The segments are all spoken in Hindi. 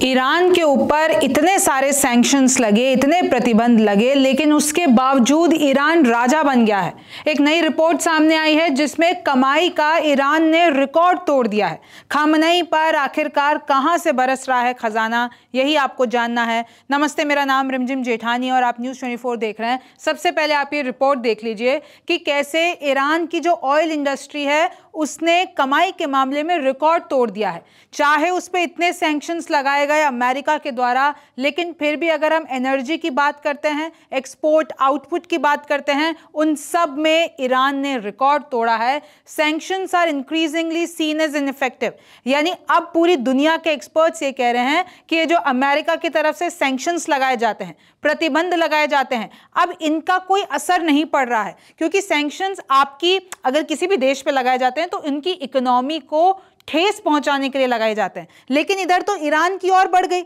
ईरान के ऊपर इतने सारे सैंक्शंस लगे, इतने प्रतिबंध लगे, लेकिन उसके बावजूद ईरान राजा बन गया है। एक नई रिपोर्ट सामने आई है जिसमें कमाई का ईरान ने रिकॉर्ड तोड़ दिया है। खामनेई पर आखिरकार कहां से बरस रहा है खजाना, यही आपको जानना है। नमस्ते, मेरा नाम रिमझिम जेठानी और आप न्यूज़ 24 देख रहे हैं। सबसे पहले आप ये रिपोर्ट देख लीजिए कि कैसे ईरान की जो ऑयल इंडस्ट्री है उसने कमाई के मामले में रिकॉर्ड तोड़ दिया है। चाहे उस पर इतने सैंक्शंस लगाए गए अमेरिका के द्वारा, लेकिन फिर भी अगर हम एनर्जी की बात करते हैं, एक्सपोर्ट आउटपुट की बात करते हैं, उन सब में ईरान ने रिकॉर्ड तोड़ा है। Sanctions are increasingly seen as ineffective, यानी अब पूरी दुनिया के एक्सपर्ट्स ये कह रहे हैं कि ये जो अमेरिका की तरफ से सैंक्शंस लगाए जाते हैं, प्रतिबंध लगाए जाते हैं, अब इनका कोई असर नहीं पड़ रहा है। क्योंकि सैंक्शंस आपकी अगर किसी भी देश पे लगाए जाते हैं तो इनकी इकोनॉमी को ठेस पहुंचाने के लिए लगाए जाते हैं, लेकिन इधर तो ईरान की ओर बढ़ गई।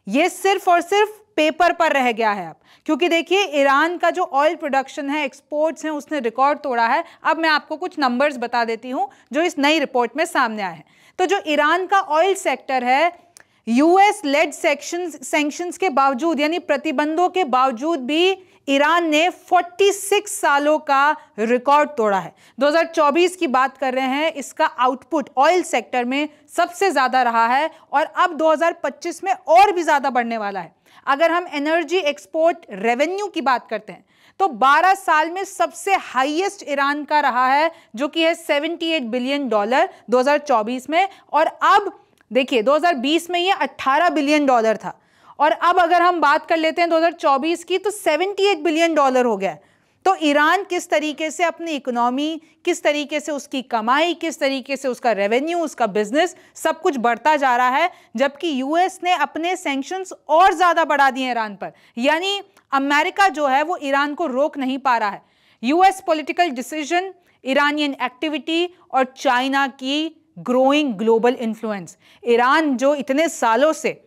ये सिर्फ और सिर्फ पेपर पर रह गया है अब, क्योंकि देखिए ईरान का जो ऑयल प्रोडक्शन है, एक्सपोर्ट्स हैं, उसने रिकॉर्ड तोड़ा है। अब मैं आपको कुछ नंबर्स बता देती हूं जो इस नई रिपोर्ट में सामने आए हैं। तो जो ईरान का ऑयल सेक्टर है, यूएस लेड सैंक्शंस के बावजूद, यानी प्रतिबंधों के बावजूद भी ईरान ने 46 सालों का रिकॉर्ड तोड़ा है। 2024 की बात कर रहे हैं, इसका आउटपुट ऑयल सेक्टर में सबसे ज्यादा रहा है और अब 2025 में और भी ज्यादा बढ़ने वाला है। अगर हम एनर्जी एक्सपोर्ट रेवेन्यू की बात करते हैं तो 12 साल में सबसे हाईएस्ट ईरान का रहा है, जो कि है $78 बिलियन 2024 में। और अब देखिए 2020 में ये $18 बिलियन था, और अब अगर हम बात कर लेते हैं 2024 की तो $78 बिलियन हो गया। तो ईरान किस तरीके से अपनी इकोनॉमी, किस तरीके से उसकी कमाई, किस तरीके से उसका रेवेन्यू, उसका बिजनेस, सब कुछ बढ़ता जा रहा है, जबकि यूएस ने अपने सैंक्शंस और ज्यादा बढ़ा दिए ईरान पर। यानी अमेरिका जो है वो ईरान को रोक नहीं पा रहा है। US political decision, Iranian activity और चाइना की ग्रोइंग ग्लोबल इन्फ्लुएंस, ईरान जो इतने सालों से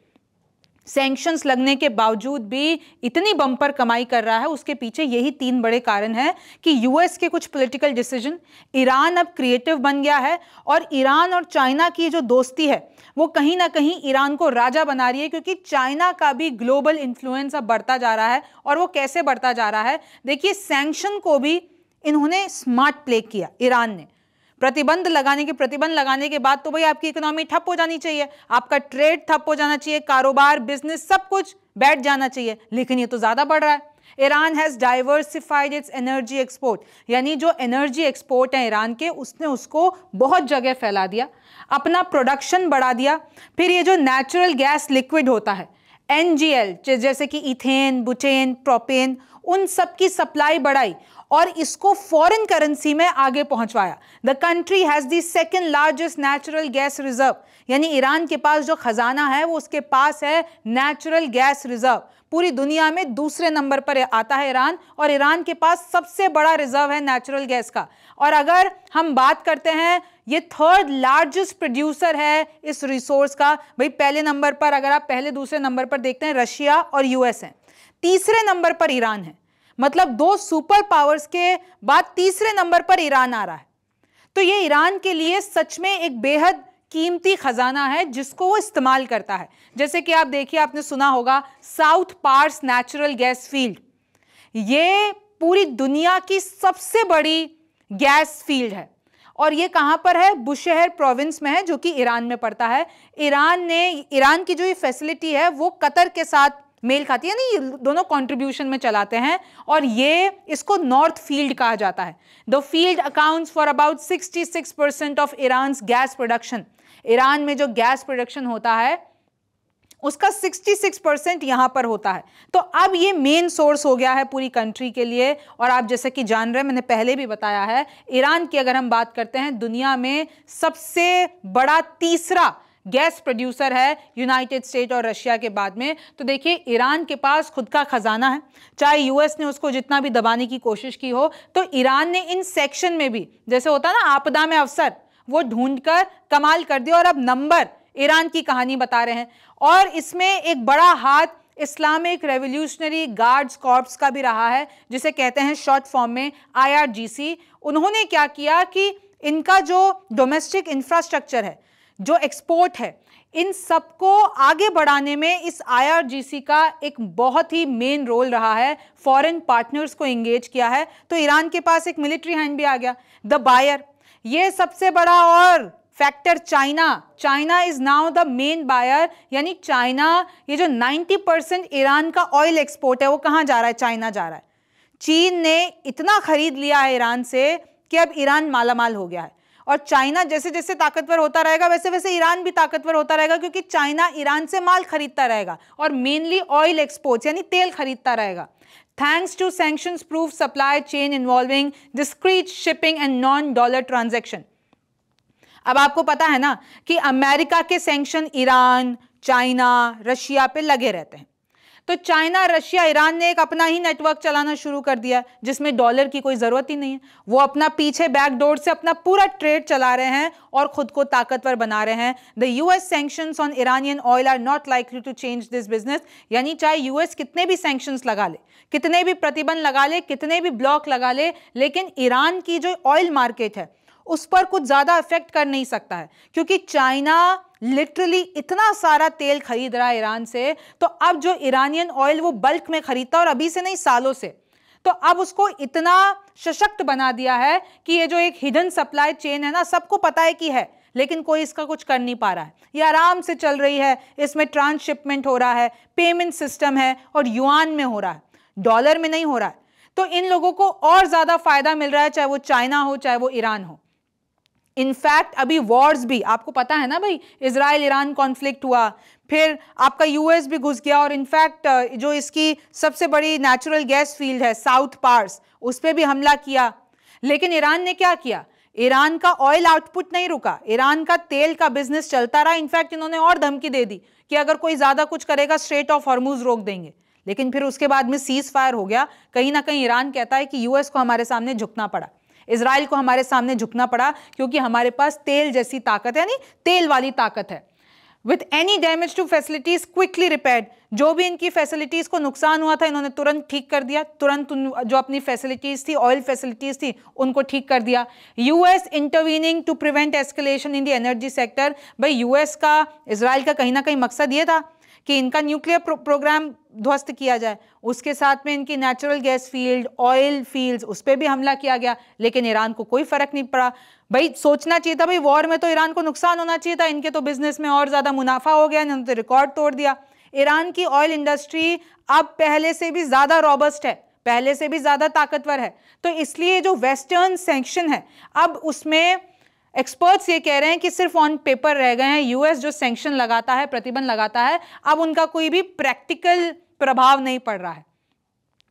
सैंक्शंस लगने के बावजूद भी इतनी बम्पर कमाई कर रहा है, उसके पीछे यही 3 बड़े कारण हैं कि यूएस के कुछ पॉलिटिकल डिसीजन, ईरान अब क्रिएटिव बन गया है, और ईरान और चाइना की जो दोस्ती है वो कहीं ना कहीं ईरान को राजा बना रही है, क्योंकि चाइना का भी ग्लोबल इन्फ्लुएंस अब बढ़ता जा रहा है। और वो कैसे बढ़ता जा रहा है, देखिए सैंक्शन को भी इन्होंने स्मार्ट प्ले किया ईरान ने। प्रतिबंध लगाने के बाद तो भाई आपकी इकोनॉमी ठप हो जानी चाहिए, आपका ट्रेड ठप हो जाना चाहिए, कारोबार, बिजनेस, सब कुछ बैठ जाना चाहिए, लेकिन ये तो ज्यादा बढ़ रहा है। Iran has diversified it's energy export, यानी जो एनर्जी एक्सपोर्ट है ईरान के, उसने उसको बहुत जगह फैला दिया, अपना प्रोडक्शन बढ़ा दिया। फिर ये जो नेचुरल गैस लिक्विड होता है, NGL, जैसे कि इथेन, बुटेन, प्रोपेन, उन सब की सप्लाई बढ़ाई और इसको फॉरेन करेंसी में आगे पहुंचवाया। The country has the second largest natural gas reserves, यानी ईरान के पास जो खजाना है वो उसके पास है नेचुरल गैस रिजर्व। पूरी दुनिया में दूसरे नंबर पर आता है ईरान, और ईरान के पास सबसे बड़ा रिजर्व है नेचुरल गैस का। और अगर हम बात करते हैं, ये 3rd लार्जेस्ट प्रोड्यूसर है इस रिसोर्स का। भाई पहले नंबर पर, अगर आप पहले दूसरे नंबर पर देखते हैं, रशिया और यूएस हैं, तीसरे नंबर पर ईरान है। मतलब 2 सुपर पावर्स के बाद तीसरे नंबर पर ईरान आ रहा है। तो ये ईरान के लिए सच में एक बेहद कीमती खजाना है जिसको वो इस्तेमाल करता है। जैसे कि आप देखिए, आपने सुना होगा South Pars natural gas field, ये पूरी दुनिया की सबसे बड़ी गैस फील्ड है, और ये कहां पर है, बुशहर प्रोविंस में है, जो कि ईरान में पड़ता है। ईरान की जो ये फैसिलिटी है वो कतर के साथ मेल खाती है, नहीं, ये दोनों कंट्रीब्यूशन में चलाते हैं, और ये इसको नॉर्थ फील्ड कहा जाता है। The field accounts for about 66% of Iran gas production. Iran में जो गैस प्रोडक्शन होता है उसका 66% यहां पर होता है। तो अब ये मेन सोर्स हो गया है पूरी कंट्री के लिए। और आप जैसे कि जान रहे हैं, मैंने पहले भी बताया है, ईरान की अगर हम बात करते हैं, दुनिया में सबसे बड़ा तीसरा गैस प्रोड्यूसर है यूनाइटेड स्टेट और रशिया के बाद में। तो देखिए ईरान के पास खुद का खजाना है, चाहे यूएस ने उसको जितना भी दबाने की कोशिश की हो, तो ईरान ने इन सेक्शन में भी, जैसे होता है ना आपदा में अवसर, वो ढूंढकर कमाल कर दिया। और अब नंबर ईरान की कहानी बता रहे हैं, और इसमें एक बड़ा हाथ इस्लामिक रेवोल्यूशनरी गार्ड्स कॉर्प्स का भी रहा है, जिसे कहते हैं शॉर्ट फॉर्म में IRGC। उन्होंने क्या किया कि इनका जो डोमेस्टिक इंफ्रास्ट्रक्चर है, जो एक्सपोर्ट है, इन सबको आगे बढ़ाने में इस IRGC का एक बहुत ही मेन रोल रहा है, फॉरेन पार्टनर्स को एंगेज किया है। तो ईरान के पास एक मिलिट्री हैंड भी आ गया, द बायर। ये सबसे बड़ा और factor China is now the main buyer, यानी चाइना, ये जो 90% ईरान का ऑयल एक्सपोर्ट है वो कहां जा रहा है? चाइना जा रहा है। चीन ने इतना खरीद लिया है ईरान से कि अब ईरान मालामाल हो गया है, और चाइना जैसे जैसे ताकतवर होता रहेगा वैसे वैसे ईरान भी ताकतवर होता रहेगा, क्योंकि चाइना ईरान से माल खरीदता रहेगा और मेनली ऑयल एक्सपोर्ट्स यानी तेल खरीदता रहेगा। Thanks to sanctions proof supply chain involving discrete shipping and non dollar transaction. अब आपको पता है ना कि अमेरिका के सैंक्शन ईरान, चाइना, रशिया पे लगे रहते हैं। तो चाइना, रशिया, ईरान ने एक अपना ही नेटवर्क चलाना शुरू कर दिया जिसमें डॉलर की कोई जरूरत ही नहीं है। वो अपना पीछे बैकडोर से अपना पूरा ट्रेड चला रहे हैं और खुद को ताकतवर बना रहे हैं। The US sanctions on Iranian oil are not likely to change this business, यानी चाहे यूएस कितने भी सैंक्शंस लगा ले, कितने भी प्रतिबंध लगा ले, कितने भी ब्लॉक लगा ले, लेकिन ईरान की जो ऑयल मार्केट है उस पर कुछ ज्यादा इफेक्ट कर नहीं सकता है, क्योंकि चाइना लिटरली इतना सारा तेल खरीद रहा है ईरान से। तो अब जो ईरानियन ऑयल वो बल्क में खरीदता, और अभी से नहीं सालों से, तो अब उसको इतना सशक्त बना दिया है कि ये जो एक हिडन सप्लाई चेन है ना, सबको पता है कि है, लेकिन कोई इसका कुछ कर नहीं पा रहा है। ये आराम से चल रही है, इसमें ट्रांसशिपमेंट हो रहा है, पेमेंट सिस्टम है, और युआन में हो रहा है, डॉलर में नहीं हो रहा है। तो इन लोगों को और ज्यादा फायदा मिल रहा है, चाहे वो चाइना हो चाहे वो ईरान हो। इनफैक्ट अभी वॉर्स भी आपको पता है ना भाई, इजराइल ईरान कॉन्फ्लिक्ट हुआ, फिर आपका यूएस भी घुस गया, और इनफैक्ट जो इसकी सबसे बड़ी नेचुरल गैस फील्ड है साउथ पार्स, उस पर भी हमला किया। लेकिन ईरान ने क्या किया? ईरान का ऑयल आउटपुट नहीं रुका, ईरान का तेल का बिजनेस चलता रहा। इनफैक्ट इन्होंने और धमकी दे दी कि अगर कोई ज्यादा कुछ करेगा स्ट्रेट ऑफ हॉर्मुज रोक देंगे। लेकिन फिर उसके बाद में सीज फायर हो गया। कहीं ना कहीं ईरान कहता है कि यूएस को हमारे सामने झुकना पड़ा, इजराइल को हमारे सामने झुकना पड़ा, क्योंकि हमारे पास तेल जैसी ताकत है, यानी तेल वाली ताकत है। With any damage to facilities quickly repaired, जो भी इनकी फैसिलिटीज को नुकसान हुआ था इन्होंने तुरंत ठीक कर दिया, तुरंत जो अपनी फैसिलिटीज थी, ऑयल फैसिलिटीज थी, उनको ठीक कर दिया। US intervening to prevent escalation in the energy sector. भाई यूएस का, इजराइल का कहीं ना कहीं मकसद ये था कि इनका न्यूक्लियर प्रोग्राम ध्वस्त किया जाए, उसके साथ में इनकी natural gas field, oil fields, उस पर भी हमला किया गया। लेकिन ईरान को कोई फर्क नहीं पड़ा। भाई सोचना चाहिए था, भाई वॉर में तो ईरान को नुकसान होना चाहिए था, इनके तो बिजनेस में और ज्यादा मुनाफा हो गया, इन्होंने तो रिकॉर्ड तोड़ दिया। ईरान की ऑयल इंडस्ट्री अब पहले से भी ज्यादा रॉबस्ट है, पहले से भी ज्यादा ताकतवर है। तो इसलिए जो वेस्टर्न सैंक्शन है, अब उसमें एक्सपर्ट्स ये कह रहे हैं कि सिर्फ ऑन पेपर रह गए हैं। यूएस जो सैंक्शन लगाता है, प्रतिबंध लगाता है, अब उनका कोई भी प्रैक्टिकल प्रभाव नहीं पड़ रहा है।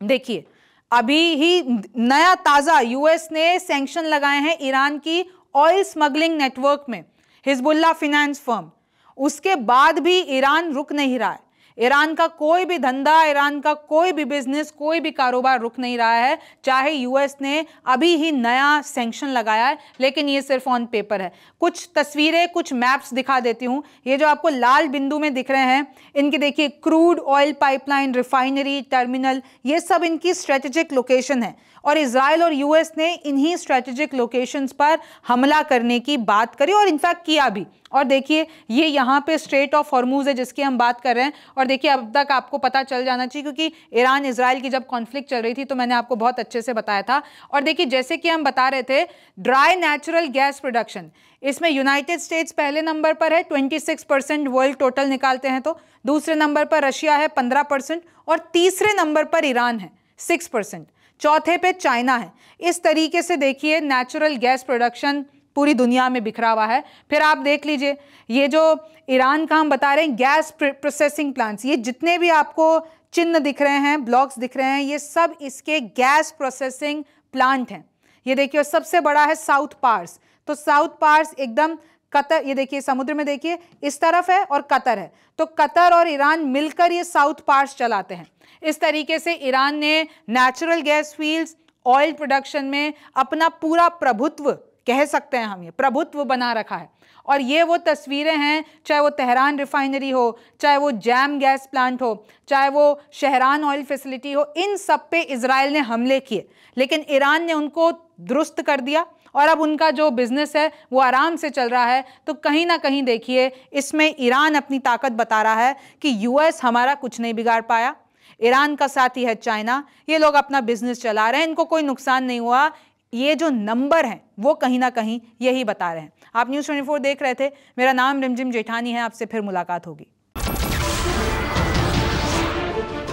देखिए अभी ही नया ताजा यूएस ने सैंक्शन लगाए हैं ईरान की ऑयल स्मगलिंग नेटवर्क में, हिजबुल्लाह फिनेंस फर्म। उसके बाद भी ईरान रुक नहीं रहा है। ईरान का कोई भी धंधा, ईरान का कोई भी बिजनेस, कोई भी कारोबार रुक नहीं रहा है, चाहे यूएस ने अभी ही नया सैंक्शन लगाया है, लेकिन ये सिर्फ ऑन पेपर है। कुछ तस्वीरें, कुछ मैप्स दिखा देती हूं। ये जो आपको लाल बिंदु में दिख रहे हैं, इनकी देखिए crude oil pipeline, refinery, terminal, ये सब इनकी स्ट्रेटेजिक लोकेशन है। और इजराइल और यूएस ने इन्हीं स्ट्रेटेजिक लोकेशंस पर हमला करने की बात करी, और इनफैक्ट किया भी। और देखिए ये यहाँ पे स्ट्रेट ऑफ हॉर्मुज है जिसकी हम बात कर रहे हैं। और देखिए अब तक आपको पता चल जाना चाहिए, क्योंकि ईरान इजराइल की जब कॉन्फ्लिक्ट चल रही थी तो मैंने आपको बहुत अच्छे से बताया था। और देखिए जैसे कि हम बता रहे थे, ड्राई नेचुरल गैस प्रोडक्शन, इसमें यूनाइटेड स्टेट्स पहले नंबर पर है, 26% वर्ल्ड टोटल निकालते हैं तो। दूसरे नंबर पर रशिया है 15%, और तीसरे नंबर पर ईरान है 6%, चौथे पे चाइना है। इस तरीके से देखिए नेचुरल गैस प्रोडक्शन पूरी दुनिया में बिखरा हुआ है। फिर आप देख लीजिए ये जो ईरान का हम बता रहे हैं गैस प्रोसेसिंग प्लांट्स, ये जितने भी आपको चिन्ह दिख रहे हैं, ब्लॉक्स दिख रहे हैं, ये सब इसके गैस प्रोसेसिंग प्लांट हैं। ये देखिए सबसे बड़ा है साउथ पार्स। तो साउथ पार्स एकदम कतर, ये देखिए समुद्र में देखिए इस तरफ है और कतर है, तो कतर और ईरान मिलकर ये साउथ पार्स चलाते हैं। इस तरीके से ईरान ने natural gas fields, oil production में अपना पूरा प्रभुत्व, कह सकते हैं हम, ये प्रभुत्व बना रखा है। और ये वो तस्वीरें हैं, चाहे वो तेहरान रिफाइनरी हो, चाहे वो जैम गैस प्लांट हो, चाहे वो शहरान ऑयल फैसिलिटी हो, इन सब पे इजराइल ने हमले किए, लेकिन ईरान ने उनको दुरुस्त कर दिया और अब उनका जो बिजनेस है वो आराम से चल रहा है। तो कहीं ना कहीं देखिए इसमें ईरान अपनी ताकत बता रहा है कि यूएस हमारा कुछ नहीं बिगाड़ पाया, ईरान का साथी है चाइना, ये लोग अपना बिजनेस चला रहे हैं, इनको कोई नुकसान नहीं हुआ। ये जो नंबर हैं वो कहीं ना कहीं यही बता रहे हैं। आप न्यूज़ 24 देख रहे थे, मेरा नाम रिमझिम जेठानी है, आपसे फिर मुलाकात होगी।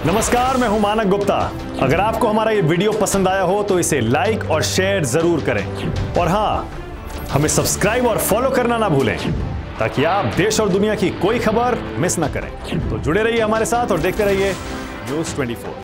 नमस्कार, मैं हूं मानक गुप्ता। अगर आपको हमारा ये वीडियो पसंद आया हो तो इसे लाइक और शेयर जरूर करें, और हां, हमें सब्सक्राइब और फॉलो करना ना भूलें ताकि आप देश और दुनिया की कोई खबर मिस ना करें। तो जुड़े रहिए हमारे साथ और देखते रहिए न्यूज़ 24।